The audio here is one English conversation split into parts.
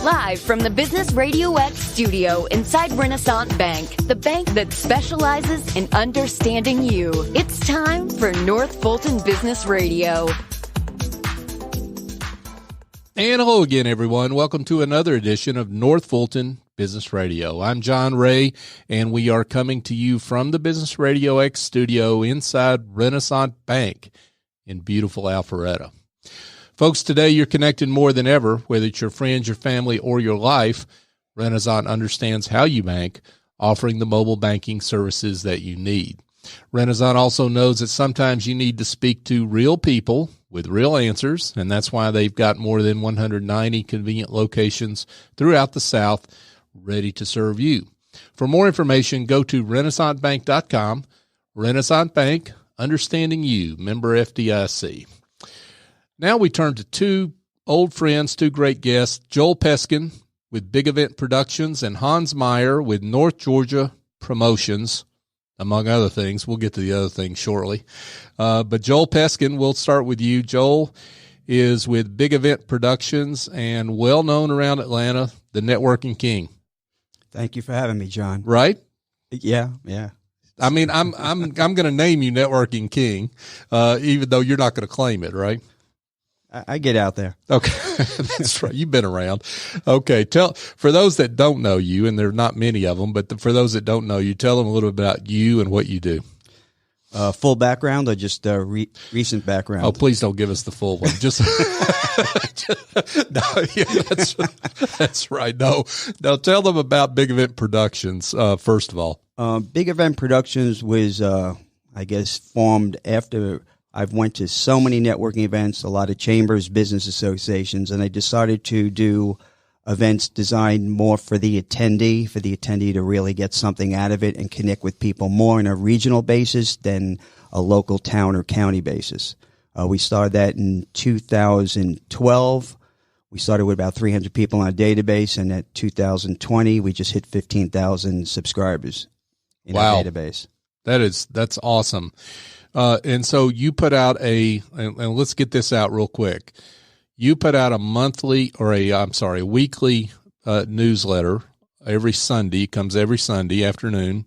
Live from the Business RadioX studio inside Renaissance Bank, the bank that specializes in understanding you. It's time for North Fulton Business Radio. And hello again, everyone. Welcome to another edition of North Fulton Business Radio. I'm John Ray, and we are coming to you from the Business RadioX studio inside Renaissance Bank in beautiful Alpharetta. Folks, today you're connected more than ever, whether it's your friends, your family, or your life. Renaissance understands how you bank, offering the mobile banking services that you need. Renaissance also knows that sometimes you need to speak to real people with real answers, and that's why they've got more than 190 convenient locations throughout the South ready to serve you. For more information, go to renaissancebank.com. Renaissance Bank, understanding you, member FDIC. Now we turn to two old friends, two great guests, Joel Peskin with Big Event Productions and Hans Meier with North Georgia Promotions, among other things. We'll get to the other things shortly. But Joel Peskin, we'll start with you. Joel is with Big Event Productions and well-known around Atlanta, the networking king. Thank you for having me, John. Right? Yeah. I mean, I'm going to name you networking king, even though you're not going to claim it, right? I get out there. Okay. That's right. You've been around. Okay. For those that don't know you, and there are not many of them, but for those that don't know you, tell them a little bit about you and what you do. Full background or just recent background? Oh, please don't give us the full one. Just no, yeah, that's right. No, tell them about Big Event Productions, first of all. Big Event Productions was, I guess, formed after I've went to so many networking events, a lot of chambers, business associations, and I decided to do events designed more for the attendee to really get something out of it and connect with people more on a regional basis than a local town or county basis. We started that in 2012. We started with about 300 people on our database, and at 2020, we just hit 15,000 subscribers in our database. That's awesome. And so you put out and let's get this out real quick. You put out a weekly newsletter every Sunday. Comes every Sunday afternoon.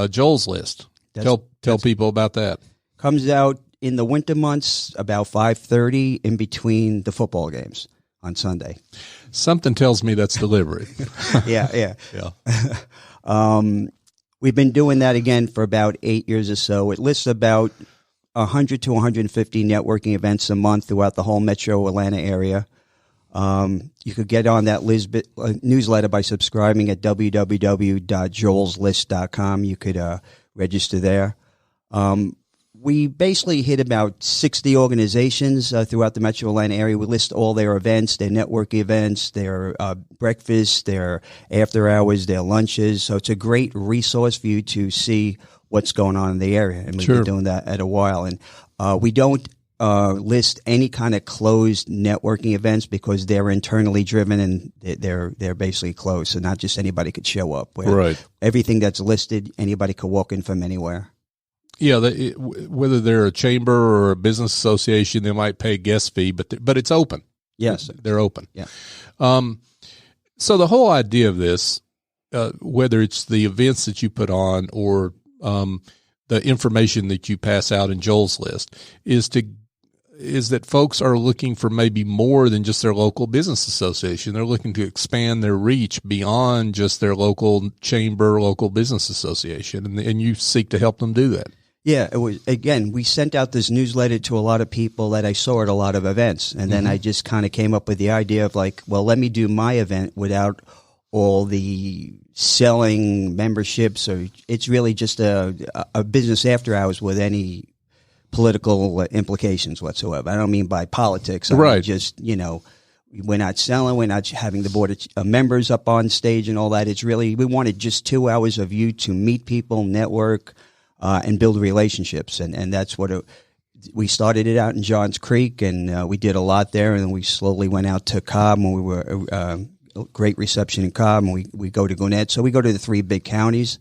Joel's List. Tell people about that. Comes out in the winter months about 5:30 in between the football games on Sunday. Something tells me that's delivery. Yeah. We've been doing that again for about 8 years or so. It lists about 100 to 150 networking events a month throughout the whole metro Atlanta area. You could get on that newsletter by subscribing at www.joelslist.com. You could register there. We basically hit about 60 organizations throughout the metro Atlanta area. We list all their events, their networking events, their breakfasts, their after hours, their lunches. So it's a great resource for you to see what's going on in the area. And we've been doing that at a while. And we don't list any kind of closed networking events because they're internally driven and they're basically closed. So not just anybody could show up. Right. Everything that's listed, anybody could walk in from anywhere. Yeah, whether they're a chamber or a business association, they might pay a guest fee, but it's open. Yes, they're open. Yeah. So the whole idea of this, whether it's the events that you put on or the information that you pass out in Joel's List, is that folks are looking for maybe more than just their local business association. They're looking to expand their reach beyond just their local chamber, local business association, and you seek to help them do that. Yeah, it was, again, we sent out this newsletter to a lot of people that I saw at a lot of events. And then I just kind of came up with the idea of like, well, let me do my event without all the selling memberships, or it's really just a business after hours with any political implications whatsoever. I don't mean by politics. I mean just, we're not selling, we're not having the board of members up on stage and all that. It's really, we wanted just 2 hours of you to meet people, network, and build relationships. And that's what we started it out in Johns Creek, and we did a lot there. And then we slowly went out to Cobb, and we were great reception in Cobb, and we go to Gwinnett. So we go to the 3 big counties,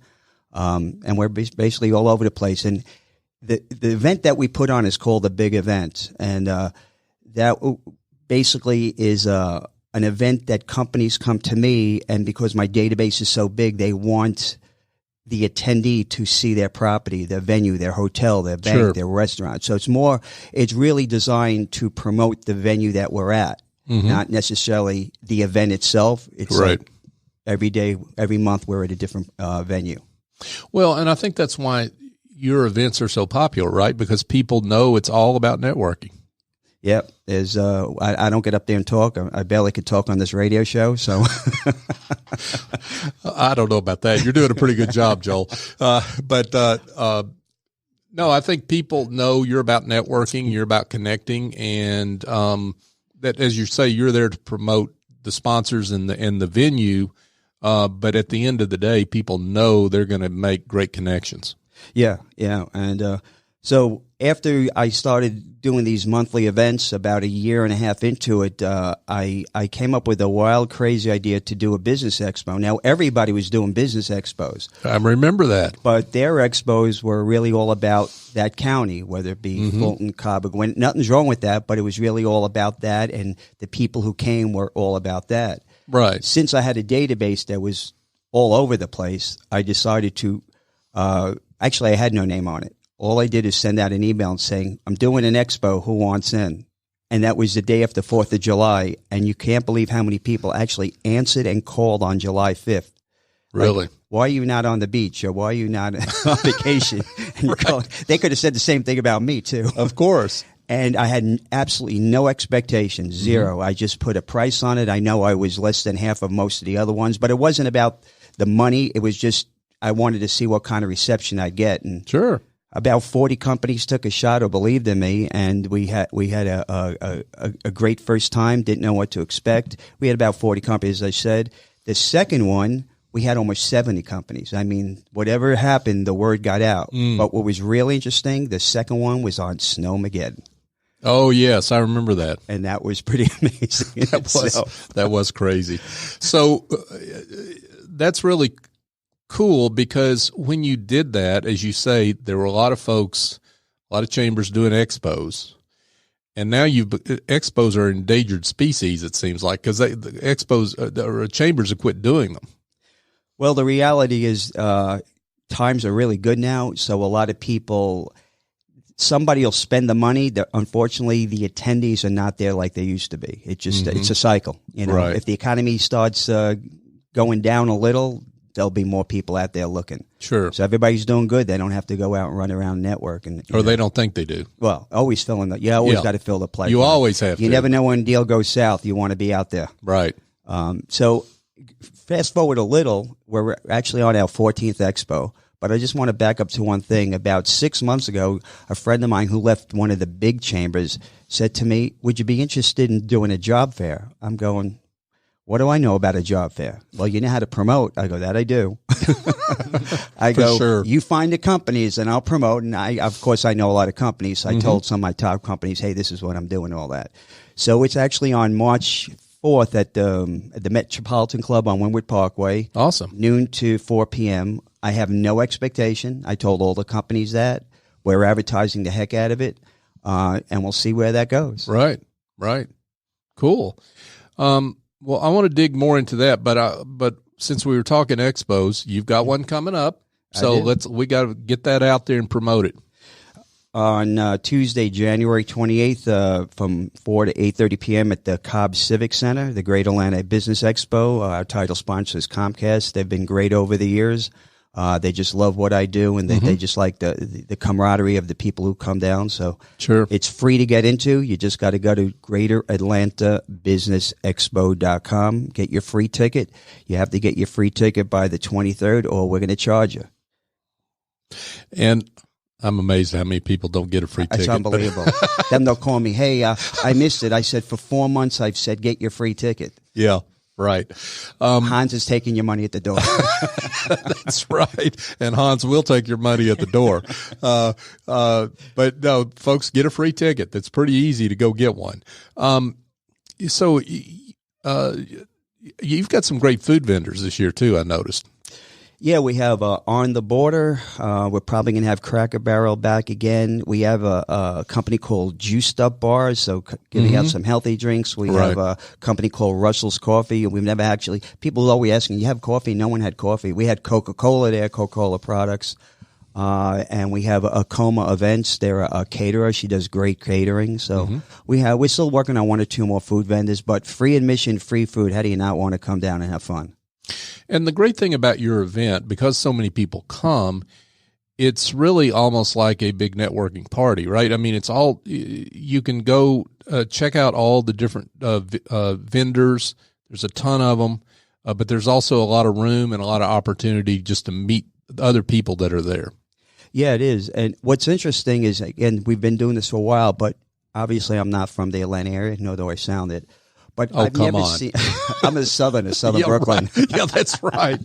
and we're basically all over the place. And the event that we put on is called the Big Event. And that basically is an event that companies come to me, and because my database is so big, they want the attendee to see their property, their venue, their hotel, their bank, Sure. their restaurant. So it's really designed to promote the venue that we're at, not necessarily the event itself. It's Right. like every day, every month, we're at a different venue. Well, and I think that's why your events are so popular, right? Because people know it's all about networking. Yep. I don't get up there and talk. I barely could talk on this radio show. So I don't know about that. You're doing a pretty good job, Joel. No, I think people know you're about networking, you're about connecting, and that, as you say, you're there to promote the sponsors and the venue. But at the end of the day, people know they're going to make great connections. yeah. And so after I started doing these monthly events, about a year and a half into it, I came up with a wild, crazy idea to do a business expo. Now, everybody was doing business expos. I remember that. But their expos were really all about that county, whether it be Fulton, Cobb, or Gwinnett. Nothing's wrong with that, but it was really all about that, and the people who came were all about that. Right. Since I had a database that was all over the place, I decided to actually, I had no name on it. All I did is send out an email saying, I'm doing an expo, who wants in? And that was the day after 4th of July, and you can't believe how many people actually answered and called on July 5th. Really? Like, why are you not on the beach, or why are you not on vacation? And Right. they could have said the same thing about me, too. Of course. And I had absolutely no expectations, zero. I just put a price on it. I know I was less than half of most of the other ones, but it wasn't about the money. It was just I wanted to see what kind of reception I'd get. And Sure. about 40 companies took a shot or believed in me, and we had a great first time. Didn't know what to expect. We had about 40 companies, as I said. The second one, we had almost 70 companies. I mean, whatever happened, the word got out. But what was really interesting, the second one was on Snowmageddon. Oh, yes, I remember that. And that was pretty amazing. That was crazy. So that's really cool, because when you did that, as you say, there were a lot of folks, a lot of chambers doing expos. And now expos are endangered species, it seems like, because the expos, or chambers have quit doing them. Well, the reality is times are really good now. So a lot of people, somebody will spend the money. Unfortunately, the attendees are not there like they used to be. It just it's a cycle. You know, Right. If the economy starts going down a little, there'll be more people out there looking. Sure. So everybody's doing good. They don't have to go out and run around network. And Or they don't think they do. well, always filling the. You always Yeah. got to fill the plate. You always have You to. never know when a deal goes south. You want to be out there. Right. So fast forward a little, we're actually on our 14th expo, but I just want to back up to one thing. About 6 months ago, a friend of mine who left one of the big chambers said to me, would you be interested in doing a job fair? I'm going, what do I know about a job fair? Well, you know how to promote. I go, that I do. I go, sure. You find the companies and I'll promote. And of course, I know a lot of companies. So I told some of my top companies, hey, this is what I'm doing, all that. So it's actually on March 4th at the Metropolitan Club on Windward Parkway. Awesome. Noon to 4 p.m. I have no expectation. I told all the companies that. We're advertising the heck out of it, and we'll see where that goes. Right. Right. Cool. Well, I want to dig more into that, but since we were talking expos, you've got one coming up, so we got to get that out there and promote it. On Tuesday, January 28th, from 4 to 8:30 p.m. at the Cobb Civic Center, the Great Atlanta Business Expo. Our title sponsor is Comcast. They've been great over the years. They just love what I do, and they just like the camaraderie of the people who come down. So Sure. it's free to get into. You just got to go to GreaterAtlantaBusinessExpo.com. Get your free ticket. You have to get your free ticket by the 23rd, or we're going to charge you. And I'm amazed how many people don't get a free ticket. It's unbelievable. Then they'll call me, hey, I missed it. I said, for 4 months, I've said, get your free ticket. Yeah, right. Hans is taking your money at the door. That's right. And Hans will take your money at the door. But no, folks, get a free ticket. That's pretty easy to go get one. So you've got some great food vendors this year too, I noticed. Yeah, we have On the Border. We're probably going to have Cracker Barrel back again. We have a company called Juiced Up Bars, so giving out some healthy drinks. We have a company called Russell's Coffee. We've never actually, people are always asking, you have coffee? No one had coffee. We had Coca-Cola there, Coca-Cola products. And we have a Coma Events. They're a caterer. She does great catering. So we're still working on 1 or 2 more food vendors, but free admission, free food. How do you not want to come down and have fun? And the great thing about your event, because so many people come, it's really almost like a big networking party, right? I mean, it's all, you can go check out all the different vendors. There's a ton of them, but there's also a lot of room and a lot of opportunity just to meet other people that are there. Yeah, it is. And what's interesting is, again, we've been doing this for a while, but obviously I'm not from the Atlanta area, nor do I sound it. But I've never seen. I'm a Southerner, Southern Brooklyn. Right. Yeah, that's right.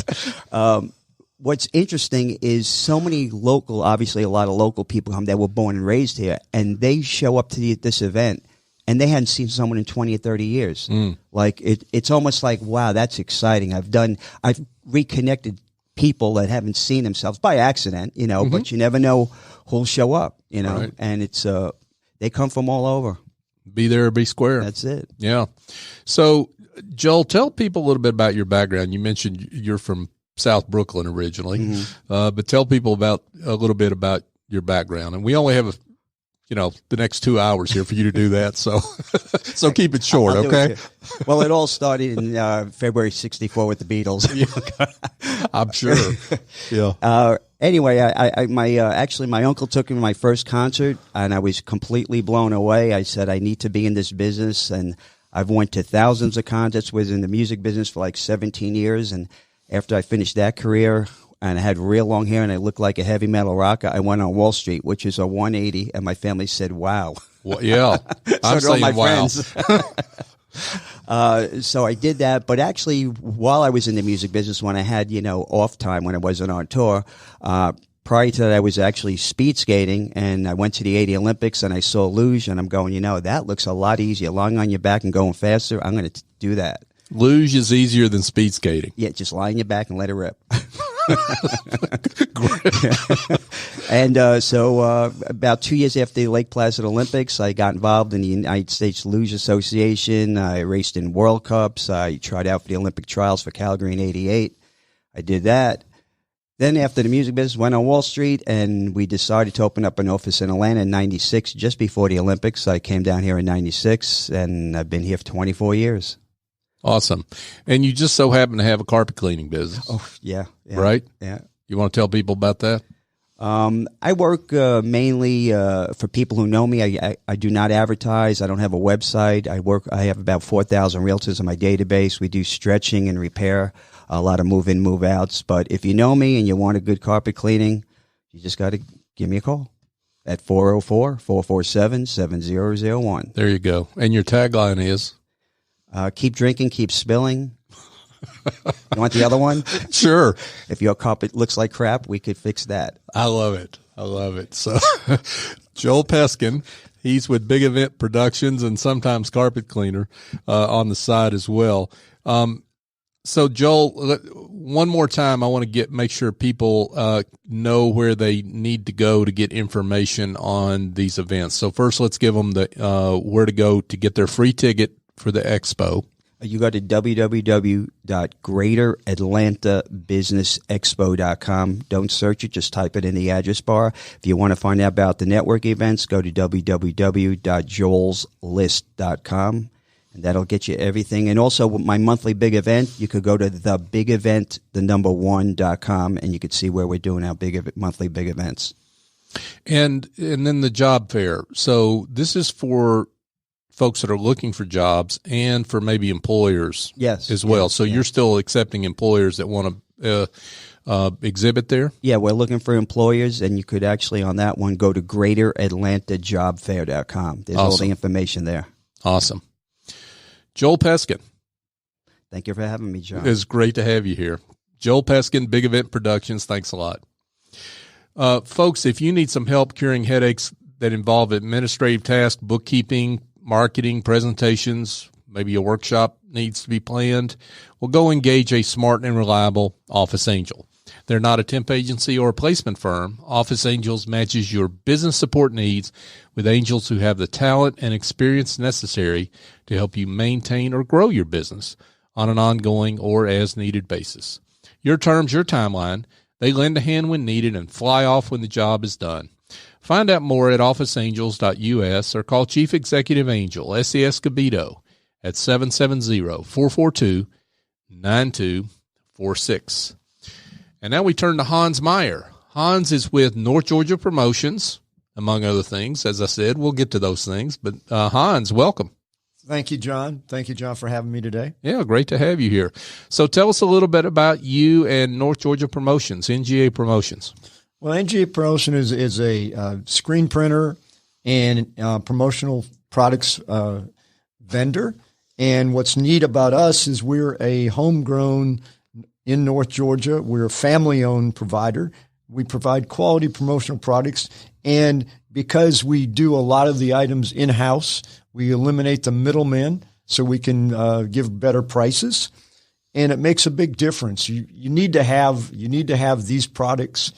What's interesting is so many local, obviously a lot of local people come that were born and raised here, and they show up to this event, and they hadn't seen someone in 20 or 30 years. Like it's almost like, wow, that's exciting. I've reconnected people that haven't seen themselves by accident, but you never know who'll show up, Right. and it's they come from all over. Be there or be square. That's it. Yeah. So, Joel, tell people a little bit about your background. You mentioned you're from South Brooklyn originally, but tell people a little bit about your background. And we only have the next 2 hours here for you to do that. So, so keep it short, okay? Well, it all started in February '64 with the Beatles. I'm sure. Yeah. Anyway, my uncle took me to my first concert, and I was completely blown away. I said, I need to be in this business, and I've went to thousands of concerts. Was in the music business for like 17 years, and after I finished that career, and I had real long hair, and I looked like a heavy metal rocker, I went on Wall Street, which is a 180, and my family said, wow. Well, yeah. I'm saying my wow. So I did that, but actually while I was in the music business, when I had, off time, when I wasn't on tour, prior to that, I was actually speed skating, and I went to the 80 Olympics, and I saw luge, and I'm going, that looks a lot easier. Lying on your back and going faster, I'm going to do that. Luge is easier than speed skating. Yeah, just lie on your back and let it rip. And so about 2 years after the Lake Placid Olympics, I got involved in the United States Luge Association. I raced in World Cups. I tried out for the Olympic trials for Calgary in '88. I did that. Then after the music business, went on Wall Street, and we decided to open up an office in Atlanta in '96, just before the Olympics. I came down here in '96, and I've been here for 24 years. Awesome. And you just so happen to have a carpet cleaning business. Oh, yeah. Right? Yeah. You want to tell people about that? I work mainly for people who know me. I do not advertise. I don't have a website. I have about 4,000 realtors in my database. We do stretching and repair, a lot of move-in, move-outs. But if you know me and you want a good carpet cleaning, you just got to give me a call at 404-447-7001. There you go. And your tagline is? Keep drinking, keep spilling. You want the other one? Sure. If your carpet looks like crap, we could fix that. I love it. I love it. So, Joel Peskin, he's with Big Event Productions and sometimes Carpet Cleaner on the side as well. So, Joel, one more time, I want to make sure people know where they need to go to get information on these events. So, first, let's give them the where to go to get their free ticket for the expo. You go to www.greateratlantabusinessexpo.com. Don't search it. Just type it in the address bar. If you want to find out about the network events, go to www.joelslist.com. And that'll get you everything. And also my monthly big event, you could go to thebigevent1.com, and you could see where we're doing our monthly big events. And then the job fair. So this is for folks that are looking for jobs and for maybe employers as well. Yes, so you're still accepting employers that want to exhibit there? Yeah, we're looking for employers, and you could actually on that one go to greateratlantajobfair.com. There's all the information there. Awesome. Joel Peskin. Thank you for having me, John. It's great to have you here. Joel Peskin, Big Event Productions. Thanks a lot. Folks, if you need some help curing headaches that involve administrative tasks, bookkeeping, marketing, presentations, maybe a workshop needs to be planned, well, go engage a smart and reliable office angel. They're not a temp agency or a placement firm. Office Angels matches your business support needs with angels who have the talent and experience necessary to help you maintain or grow your business on an ongoing or as-needed basis. Your terms, your timeline. They lend a hand when needed and fly off when the job is done. Find out more at officeangels.us or call Chief Executive Angel, S.E. Escobedo, at 770-442-9246. And now we turn to Hans Meier. Hans is with North Georgia Promotions, among other things. As I said, we'll get to those things. But Hans, welcome. Thank you, John. Thank you, John, for having me today. Yeah, great to have you here. So tell us a little bit about you and North Georgia Promotions, NGA Promotions. Well, NGA Promotion is a screen printer and promotional products vendor. And what's neat about us is we're a homegrown in North Georgia. We're a family-owned provider. We provide quality promotional products. And because we do a lot of the items in-house, we eliminate the middlemen so we can give better prices. And it makes a big difference. You need to have these products.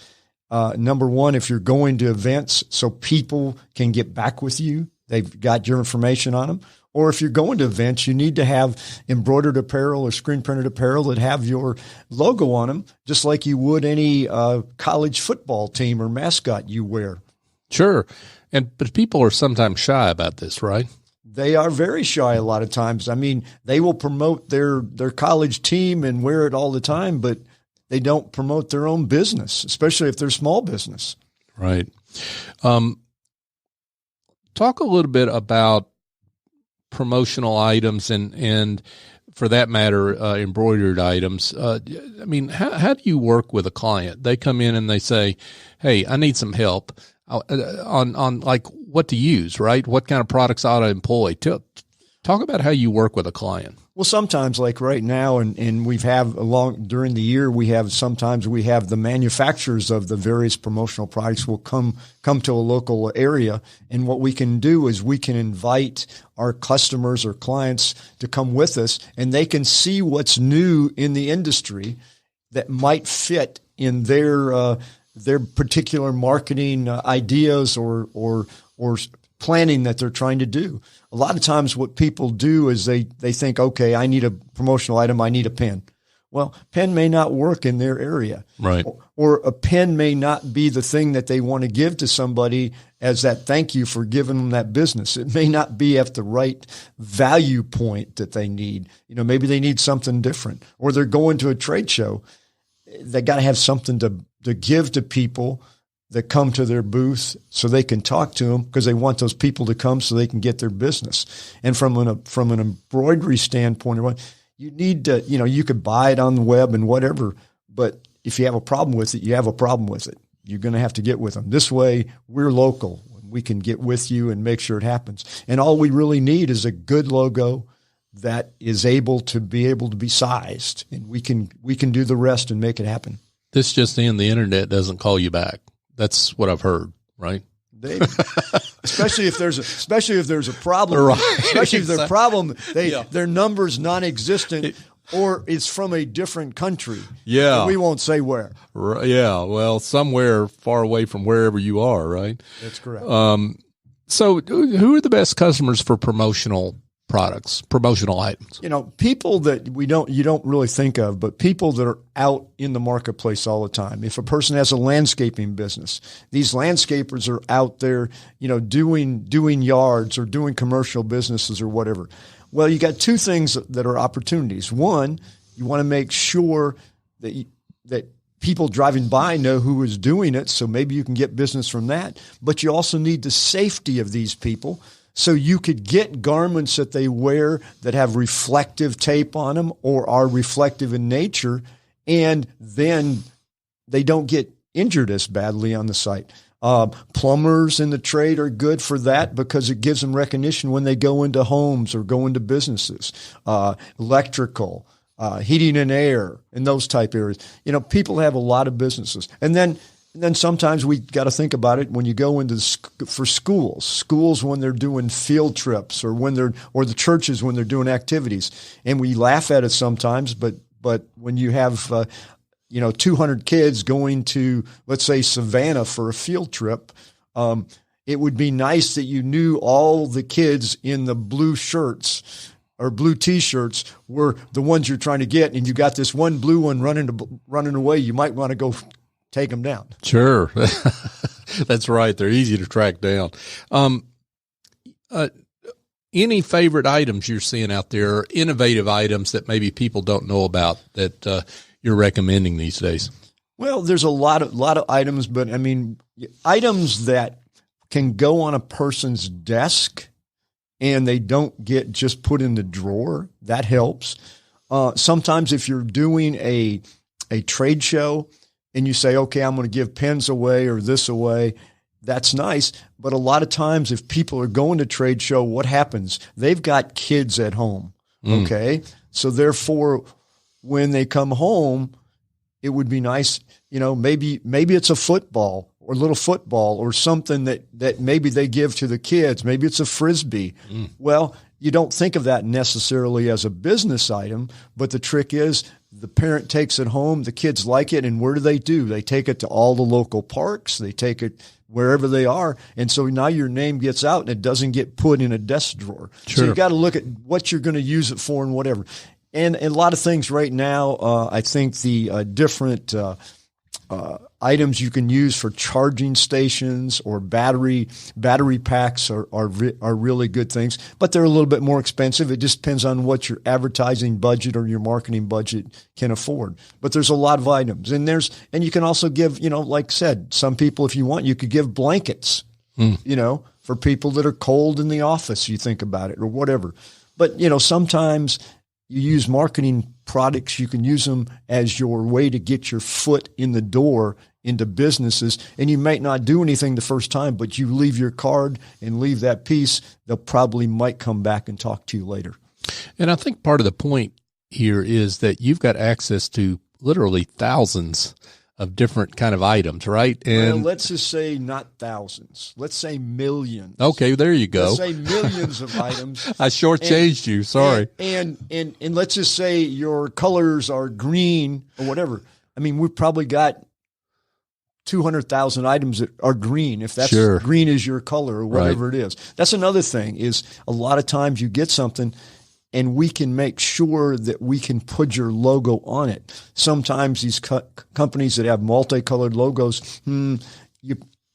Number one, if you're going to events so people can get back with you, they've got your information on them. Or if you're going to events, you need to have embroidered apparel or screen printed apparel that have your logo on them, just like you would any college football team or mascot you wear. Sure. But people are sometimes shy about this, right? They are very shy a lot of times. I mean, they will promote their college team and wear it all the time, but they don't promote their own business, especially if they're small business. Right. Talk a little bit about promotional items and for that matter, embroidered items. I mean, how do you work with a client? They come in and they say, hey, I need some help on like what to use, right? What kind of products I ought to employ. Talk about how you work with a client. Well, sometimes like right now, and we've have during the year, sometimes we have the manufacturers of the various promotional products will come to a local area. And what we can do is we can invite our customers or clients to come with us, and they can see what's new in the industry that might fit in their particular marketing ideas or planning that they're trying to do. A lot of times what people do is they think, okay, I need a promotional item. I need a pen. Well, pen may not work in their area. Right. Or a pen may not be the thing that they want to give to somebody as that thank you for giving them that business. It may not be at the right value point that they need. Maybe they need something different, or they're going to a trade show. They got to have something to give to people that come to their booth so they can talk to them, because they want those people to come so they can get their business. And from an embroidery standpoint, you need to, you could buy it on the web and whatever, but if you have a problem with it, you have a problem with it. You're going to have to get with them. This way, we're local. We can get with you and make sure it happens. And all we really need is a good logo that is able to be sized, and we can do the rest and make it happen. This just in, the internet doesn't call you back. That's what I've heard, right? Especially if there's a problem, right. Especially if their problem, their number's non-existent, or it's from a different country. Yeah, we won't say where. Yeah, well, somewhere far away from wherever you are, right? That's correct. So, who are the best customers for promotional products, promotional items? People that you don't really think of, but people that are out in the marketplace all the time. If a person has a landscaping business, these landscapers are out there, doing yards or doing commercial businesses or whatever. Well, you got two things that are opportunities. One, you want to make sure that people driving by know who is doing it, so maybe you can get business from that. But you also need the safety of these people. So you could get garments that they wear that have reflective tape on them or are reflective in nature, and then they don't get injured as badly on the site. Plumbers in the trade are good for that because it gives them recognition when they go into homes or go into businesses. Electrical, heating and air, and those type areas. People have a lot of businesses. And then sometimes we got to think about it when you go into for schools when they're doing field trips or the churches when they're doing activities. And we laugh at it sometimes, but when you have 200 kids going to, let's say, Savannah for a field trip, it would be nice that you knew all the kids in the blue shirts or blue T-shirts were the ones you're trying to get, and you got this one blue one running away. You might want to go take them down. Sure. That's right. They're easy to track down. Any favorite items you're seeing out there, innovative items that maybe people don't know about that you're recommending these days? Well, there's a lot of items, but I mean, items that can go on a person's desk and they don't get just put in the drawer. That helps. Sometimes if you're doing a trade show and you say, okay, I'm going to give pens away or this away, that's nice. But a lot of times if people are going to trade show, what happens? They've got kids at home. Okay. So therefore, when they come home, it would be nice, maybe it's a football or little football or something that maybe they give to the kids. Maybe it's a Frisbee. Well, you don't think of that necessarily as a business item, but the trick is the parent takes it home, the kids like it, and where do? They take it to all the local parks. They take it wherever they are. And so now your name gets out and it doesn't get put in a desk drawer. Sure. So you got to look at what you're going to use it for and whatever. And a lot of things right now, I think the different items you can use for charging stations or battery packs are really good things, but they're a little bit more expensive. It just depends on what your advertising budget or your marketing budget can afford. But there's a lot of items, and you can also give, like I said, some people, if you want, you could give blankets, for people that are cold in the office. You think about it or whatever. But sometimes you use marketing products, you can use them as your way to get your foot in the door into businesses. And you might not do anything the first time, but you leave your card and leave that piece. They'll probably might come back and talk to you later. And I think part of the point here is that you've got access to literally thousands of different kind of items, right? And well, let's just say not thousands. Let's say millions. Okay, there you go. Let's say millions of items. I shortchanged you. Sorry. And let's just say your colors are green or whatever. I mean, we've probably got 200,000 items that are green, if that's sure. Green is your color or whatever it is. That's another thing is a lot of times you get something and we can make sure that we can put your logo on it. Sometimes these companies that have multicolored logos, do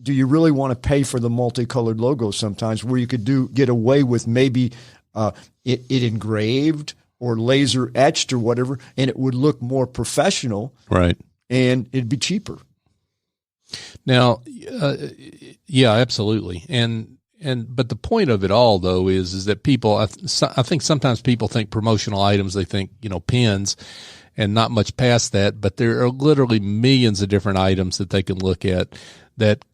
you really want to pay for the multicolored logo sometimes, where you could get away with maybe it engraved or laser etched or whatever, and it would look more professional, right? And it'd be cheaper. Now, yeah, absolutely. But the point of it all, though, is that people, I think sometimes people think promotional items, they think, pens and not much past that, but there are literally millions of different items that they can look at that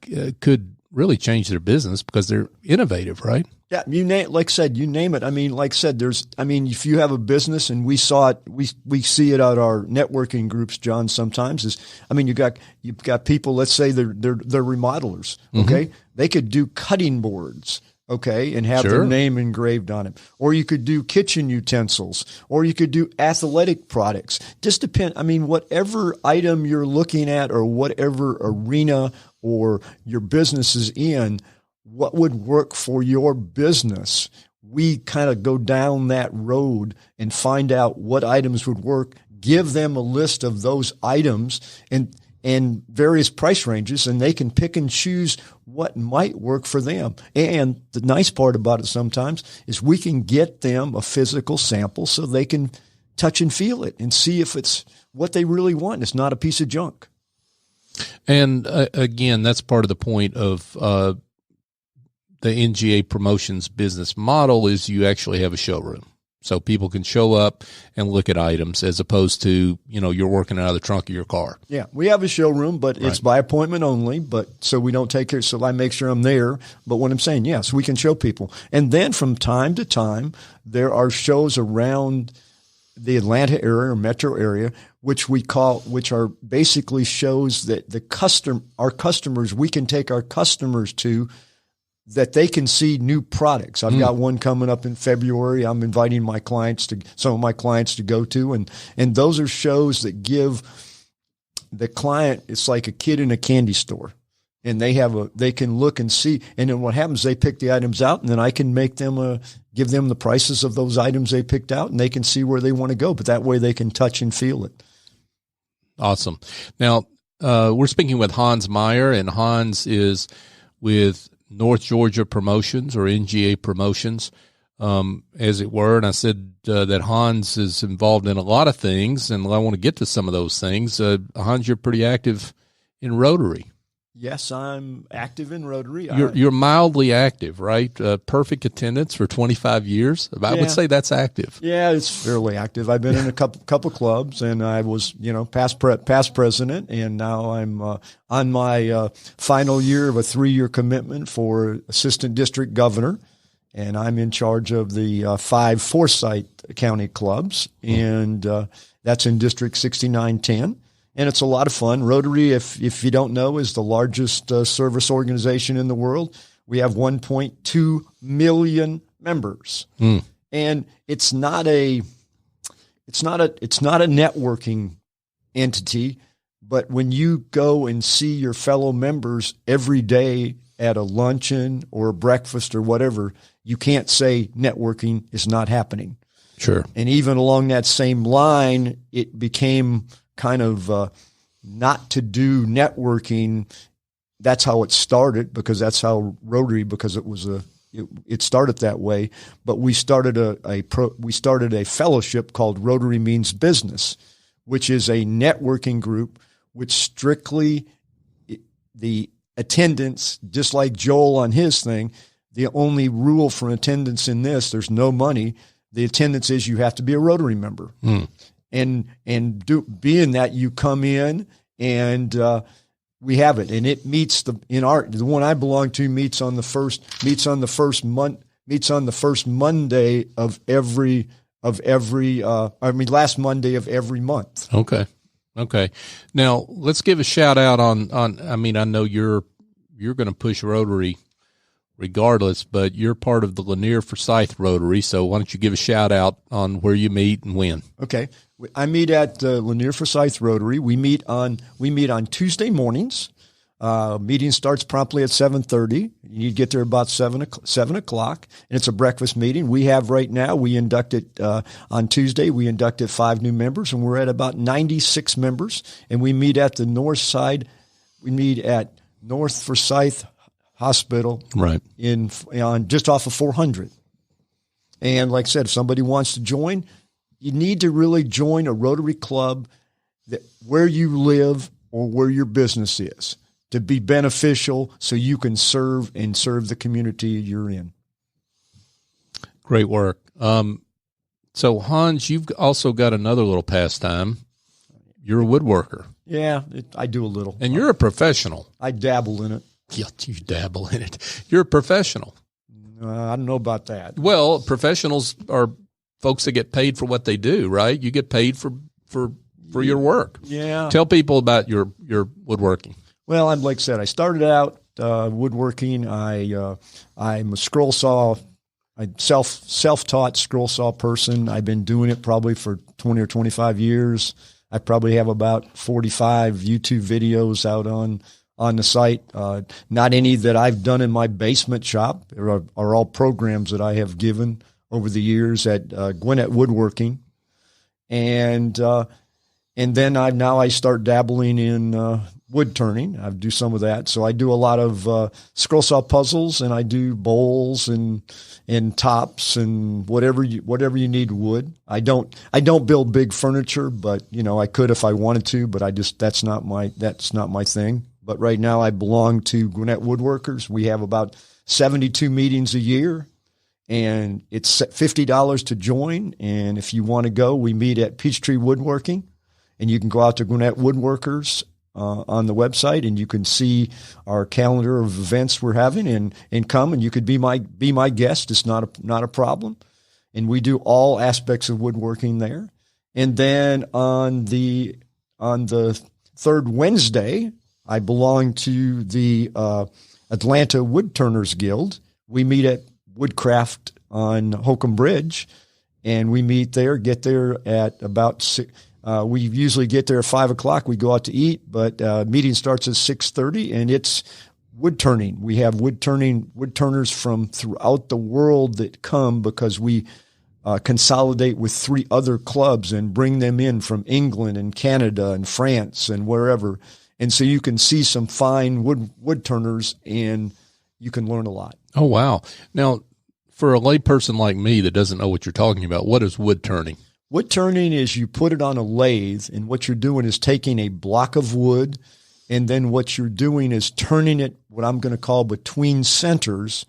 could really change their business because they're innovative, right? Yeah. Like I said, you name it. I mean, like I said, if you have a business, and we saw it, we see it at our networking groups, John, sometimes you've got people, let's say they're remodelers. Okay. Mm-hmm. They could do cutting boards. Okay. And have their name engraved on it. Or you could do kitchen utensils, or you could do athletic products. Just depend. I mean, whatever item you're looking at or whatever arena or your business is in, what would work for your business? We kind of go down that road and find out what items would work, give them a list of those items and various price ranges, and they can pick and choose what might work for them. And the nice part about it sometimes is we can get them a physical sample so they can touch and feel it and see if it's what they really want. It's not a piece of junk. And again, that's part of the point of the NGA Promotions business model is you actually have a showroom. So people can show up and look at items as opposed to, you're working out of the trunk of your car. Yeah, we have a showroom, but it's by appointment only. But so we don't take care. So I make sure I'm there. But what I'm saying, yes, we can show people. And then from time to time, there are shows around the Atlanta area or metro area, which are basically shows that our customers, we can take our customers to, that they can see new products. I've got one coming up in February. I'm inviting some of my clients to go to, and those are shows that give the client is like a kid in a candy store, and they can look and see. And then what happens? They pick the items out, and then I can give them the prices of those items they picked out, and they can see where they want to go. But that way, they can touch and feel it. Awesome. Now we're speaking with Hans Meier, and Hans is with North Georgia Promotions, or NGA Promotions, as it were. And I said that Hans is involved in a lot of things, and I want to get to some of those things. Hans, you're pretty active in Rotary. Yes, I'm active in Rotary. You're mildly active, right? Perfect attendance for 25 years. I would say that's active. Yeah, it's fairly active. I've been in a couple clubs, and I was, past president, and now I'm on my final year of a 3-year commitment for assistant district governor, and I'm in charge of the 5 Forsyth County clubs, and that's in District 6910. And it's a lot of fun. Rotary, if you don't know, is the largest service organization in the world. We have 1.2 million members, and it's not a networking entity. But when you go and see your fellow members every day at a luncheon or a breakfast or whatever, you can't say networking is not happening. Sure. And even along that same line, it became kind of not to do networking. That's how it started, because that's how Rotary, because it started that way. But we started a fellowship called Rotary Means Business, which is a networking group which strictly the attendance, just like Joel on his thing, the only rule for attendance in this, there's no money. The attendance is you have to be a Rotary member. And being that you come in and we have it, and it meets the one I belong to meets on the first Monday of every last Monday of every month. Okay. Now let's give a shout out on. I know you're going to push Rotary regardless, but you're part of the Lanier Forsyth Rotary. So why don't you give a shout out on where you meet and when? Okay. I meet at Lanier Forsyth Rotary. We meet on Tuesday mornings. Meeting starts promptly at 7:30. You get there about 7 o'clock, and it's a breakfast meeting. We have right now, on Tuesday, we inducted 5 new members, and we're at about 96 members, and we meet at the north side. We meet at North Forsyth Hospital, right, on just off of 400. And like I said, if somebody wants to join, you need to really join a Rotary club where you live or where your business is, to be beneficial so you can serve the community you're in. Great work. So Hans, you've also got another little pastime. You're a woodworker. Yeah, I do a little. And you're a professional. I dabble in it. Yeah, you dabble in it. You're a professional. I don't know about that. Well, professionals are folks that get paid for what they do, right? You get paid for your work. Yeah. Tell people about your woodworking. Well, like I said, I started out woodworking. I'm a scroll saw, self-taught scroll saw person. I've been doing it probably for 20 or 25 years. I probably have about 45 YouTube videos out on the site. Not any that I've done in my basement shop. Are all programs that I have given over the years at Gwinnett Woodworking. And then I start dabbling in wood turning. I do some of that. So I do a lot of scroll saw puzzles, and I do bowls and tops and whatever you need wood. I don't build big furniture, but I could if I wanted to, but that's not my thing. But right now I belong to Gwinnett Woodworkers. We have about 72 meetings a year, and it's $50 to join. And if you want to go, we meet at Peachtree Woodworking, and you can go out to Gwinnett Woodworkers on the website, and you can see our calendar of events we're having, and come, and you could be my guest. It's not a problem. And we do all aspects of woodworking there. And then on the third Wednesday, I belong to the Atlanta Woodturners Guild. We meet at Woodcraft on Holcomb Bridge, and we meet there, get there at about We usually get there at 5 o'clock. We go out to eat, but meeting starts at 6:30, and it's wood turning. We have wood turners from throughout the world that come because we consolidate with 3 other clubs and bring them in from England and Canada and France and wherever. And so you can see some fine wood turners, and you can learn a lot. Oh, wow. Now, for a layperson like me that doesn't know what you're talking about, what is wood turning? Wood turning is you put it on a lathe, and what you're doing is taking a block of wood, and then what you're doing is turning it, what I'm going to call between centers,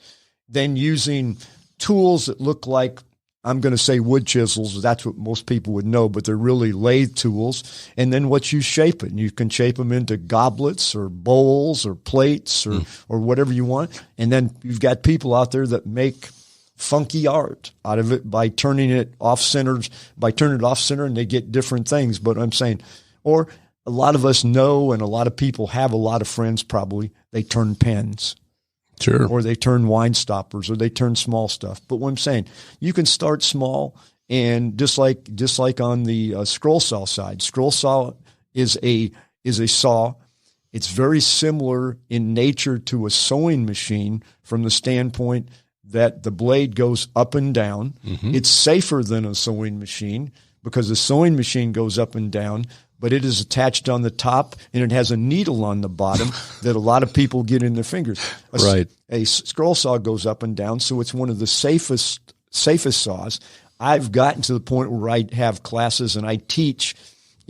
then using tools that look like, I'm going to say wood chisels. That's what most people would know, but they're really lathe tools. And then what you shape it, and you can shape them into goblets or bowls or plates or whatever you want. And then you've got people out there that make funky art out of it by turning it off center, and they get different things. But I'm saying, or a lot of us know, and a lot of people have, a lot of friends probably, they turn pens. Sure. Or they turn wine stoppers, or they turn small stuff. But what I'm saying, you can start small, and just like on the scroll saw side, scroll saw is a saw. It's very similar in nature to a sewing machine from the standpoint that the blade goes up and down. Mm-hmm. It's safer than a sewing machine because the sewing machine goes up and down, but it is attached on the top, and it has a needle on the bottom that a lot of people get in their fingers. A scroll saw goes up and down, so it's one of the safest saws. I've gotten to the point where I have classes and I teach,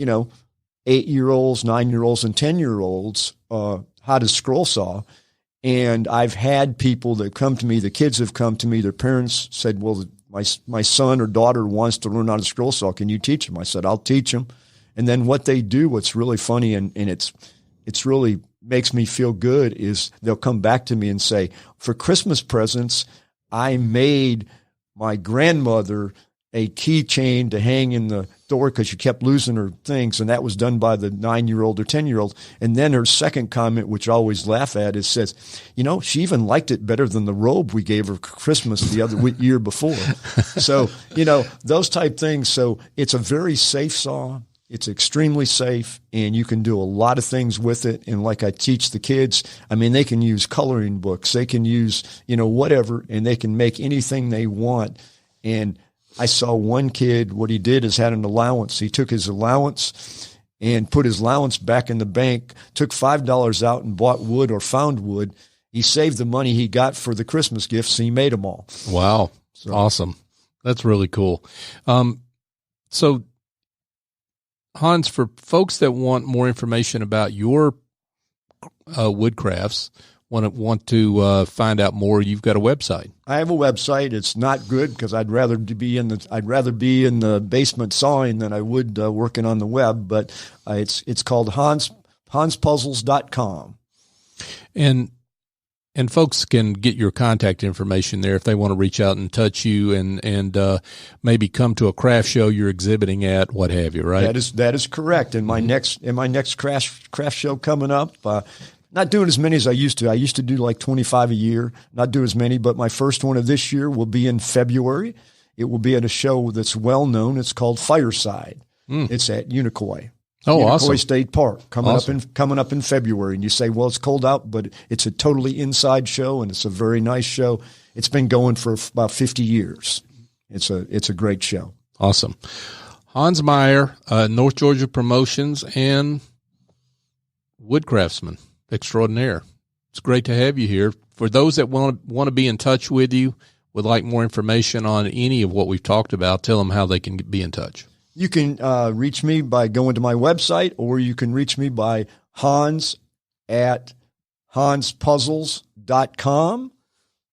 8-year-olds, 9-year-olds, and 10-year-olds how to scroll saw. And I've had people that come to me, the kids have come to me, their parents said, well, my son or daughter wants to learn how to scroll saw. Can you teach them? I said, I'll teach them. And then what they do, what's really funny, and it's really makes me feel good, is they'll come back to me and say, for Christmas presents, I made my grandmother a keychain to hang in the door because she kept losing her things, and that was done by the 9-year-old or 10-year-old. And then her second comment, which I always laugh at, says, she even liked it better than the robe we gave her Christmas the other year before. So, those type things. So it's a very safe saw. It's extremely safe, and you can do a lot of things with it. And like I teach the kids, they can use coloring books. They can use, whatever, and they can make anything they want. And I saw one kid, what he did is had an allowance. He took his allowance and put his allowance back in the bank, took $5 out and bought wood or found wood. He saved the money he got for the Christmas gifts, and he made them all. Wow. So. Awesome. That's really cool. So, Hans, for folks that want more information about your woodcrafts, want to find out more, you've got a website. I have a website. It's not good because I'd rather be in the basement sawing than I would working on the web. But it's called hanspuzzles.com. And folks can get your contact information there if they want to reach out and touch you and maybe come to a craft show you're exhibiting at, what have you, right? That is correct. In my next craft show coming up, not doing as many as I used to. I used to do like 25 a year, not do as many, but my first one of this year will be in February. It will be at a show that's well known. It's called Fireside. It's at Unicoi. Oh, awesome. Unicoi State Park coming up in February. And you say, well, it's cold out, but it's a totally inside show, and it's a very nice show. It's been going for about 50 years. It's a great show. Awesome. Hans Meier, North Georgia Promotions and woodcraftsman extraordinaire. It's great to have you here. For those that want to be in touch with you, would like more information on any of what we've talked about, tell them how they can be in touch. You can reach me by going to my website, or you can reach me by Hans at hanspuzzles.com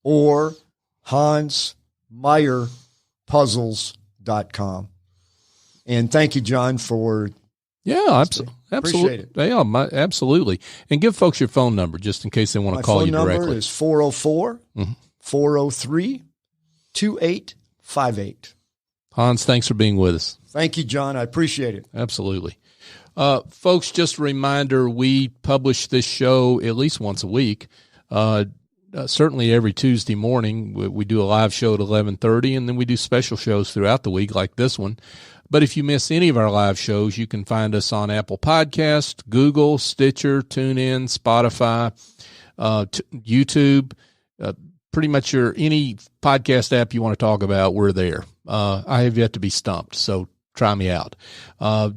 or hansmeierpuzzles.com. And thank you, John, for absolutely. Appreciate it. Yeah, absolutely. And give folks your phone number just in case they want to call you directly. My phone number is 404-403-2858. Hans, thanks for being with us. Thank you, John. I appreciate it. Absolutely. Folks, just a reminder, we publish this show at least once a week. certainly every Tuesday morning. We do a live show at 11:30, and then we do special shows throughout the week like this one. But if you miss any of our live shows, you can find us on Apple Podcast, Google, Stitcher, TuneIn, Spotify, YouTube, pretty much any podcast app you want to talk about, we're there. I have yet to be stumped, so try me out.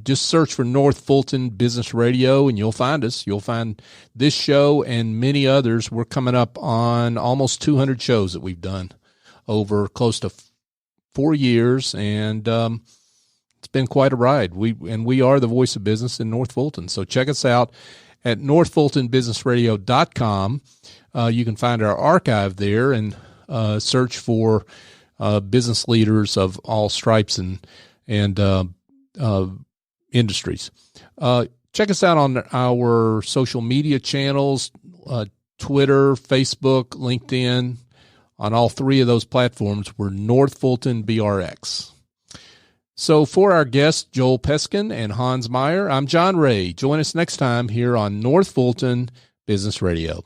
Just search for North Fulton Business Radio, and you'll find us. You'll find this show and many others. We're coming up on almost 200 shows that we've done over close to 4 years, and it's been quite a ride. We are the voice of business in North Fulton. So check us out at northfultonbusinessradio.com. You can find our archive there and search for business leaders of all stripes and industries. Check us out on our social media channels, Twitter, Facebook, LinkedIn. On all three of those platforms, we're North Fulton BRX. So for our guests, Joel Peskin and Hans Meier, I'm John Ray. Join us next time here on North Fulton Business Radio.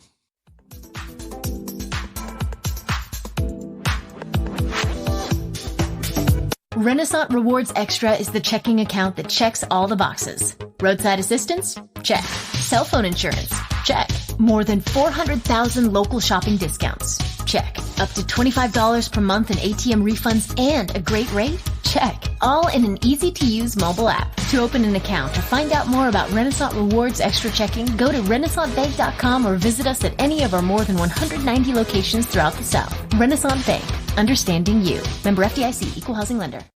Renaissance Rewards Extra is the checking account that checks all the boxes. Roadside assistance? Check. Cell phone insurance? Check. More than 400,000 local shopping discounts? Check. Up to $25 per month in ATM refunds and a great rate? Check. All in an easy-to-use mobile app. To open an account or find out more about Renaissance Rewards Extra Checking, go to renaissancebank.com or visit us at any of our more than 190 locations throughout the South. Renaissance Bank. Understanding you. Member FDIC. Equal housing lender.